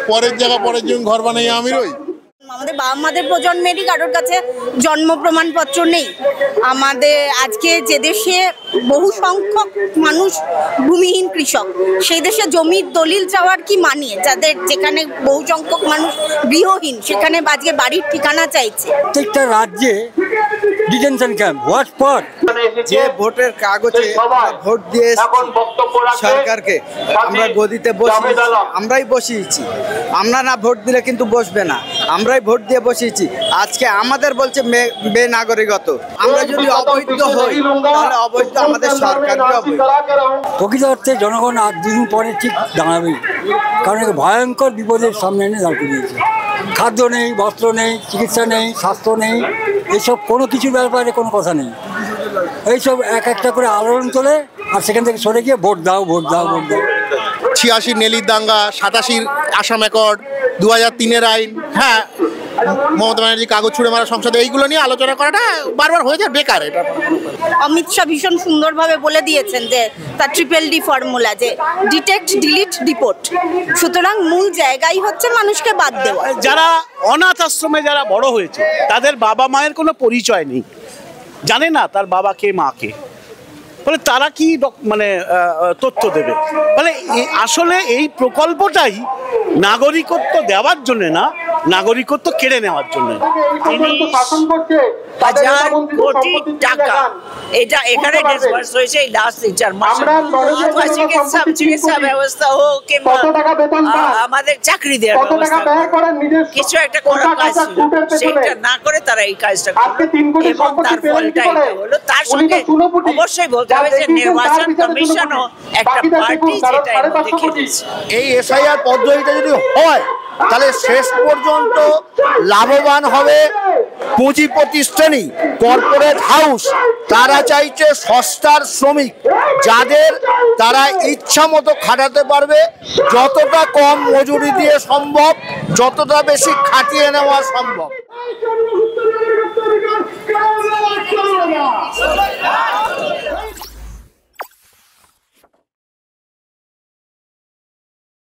পরের জায়গা পরের জন ঘর বানাই আমি রই। আমাদের বাবা মাদের প্রজন্মেরই কারোর কাছে জন্ম প্রমাণপত্র নেই। আমাদের আজকে যে দেশে বহু সংখ্যক মানুষ ভূমিহীন কৃষক, সেই দেশে জমির দলিল চাওয়ার কি মানে? যাদের যেখানে বহু সংখ্যক মানুষ গৃহহীন, সেখানে আজকে বাড়ির ঠিকানা চাইছে। প্রত্যেকটা রাজ্যে ডিটেনশন ক্যাম্প, হোয়াট ফর? যে ভোটের কাগজে ভোট দিয়ে সরকারকে আমরা গদিতে বসিয়েছি, আমরাই বসিয়েছি। আমরা না ভোট দিলে কিন্তু বসবে না, আমরাই ভোট দিয়ে বসিয়েছি। আজকে আমাদের বলছে বেনাগরিকত্ব। আমরা যদি অবৈধ হই তাহলে অবৈধ আমাদের সরকার। প্রকৃত অর্থে জনগণ আর দুদিন পরে ঠিক দাঁড়াবেই, কারণ ভয়ঙ্কর বিপদের সামনে এনে দাঁড় করিয়েছে। খাদ্য নেই, বস্ত্র নেই, চিকিৎসা নেই, স্বাস্থ্য নেই, এইসব কোনো কিছুর ব্যাপারে কোনো কথা নেই। এইসব এক একটা করে আলোড়ন তোলে আর সেখান থেকে সরে গিয়ে ভোট দাও, ভোট দাও, ভোট দাও। 86 নেলির দাঙ্গা, 87 আসাম অ্যাকর্ড, 2003-এর আইন, হ্যাঁ মমতা ব্যানার্জি কাগজ ছুঁড়ে মারা সংসদে, এইগুলো নিয়ে আলোচনা করাটা বারবার হয়ে যায় বেকার। এটা অমিত শাহ ভীষণ সুন্দরভাবে বলে দিয়েছেন যে তার TDD ফর্মুলা, যে ডিটেক্ট, ডিলিট, ডিপোর্ট। সুতরাং মূল জায়গাই হচ্ছে মানুষকে বাদ দেওয়া। যারা অনাথ আশ্রমে যারা বড় হয়েছে তাদের বাবা মায়ের কোনো পরিচয় নেই, জানে না তার বাবা কে মা কে, মানে তারা কি মানে তথ্য দেবে? মানে আসলে এই প্রকল্পটাই নাগরিকত্ব দেওয়ার জন্য না, নাগরিকত্ব কেড়ে নেওয়ার জন্য। 30,000 কোটি টাকা এটা এখানে ডিসবার্স হয়েছে এই লাস্ট 3-4 মাসে। চিকিৎসা ব্যবস্থা হোক কিংবা আমাদের চাকরি দেওয়ার ব্যবস্থা, কিছু একটা করার কাজ ছিল, সেটা না করে তারা এই কাজটা করলো এবং তার ফলটা এটা হলো। তার সঙ্গে অবশ্যই বলতে হবে যে নির্বাচন কমিশনও একটা পার্টি যেটা এর মধ্যে খেলেছে। এই SIR পদ্ধতিটা যদি হয় তাহলে শেষ পর্যন্ত লাভবান হবে পুঁজি প্রতিষ্ঠানী, কর্পোরেট হাউস। তারা চাইছে সস্তার শ্রমিক, যাদের তারা ইচ্ছা মতো খাটাতে পারবে, যতটা কম মজুরি দিয়ে সম্ভব, যতটা বেশি খাটিয়ে নেওয়া সম্ভব।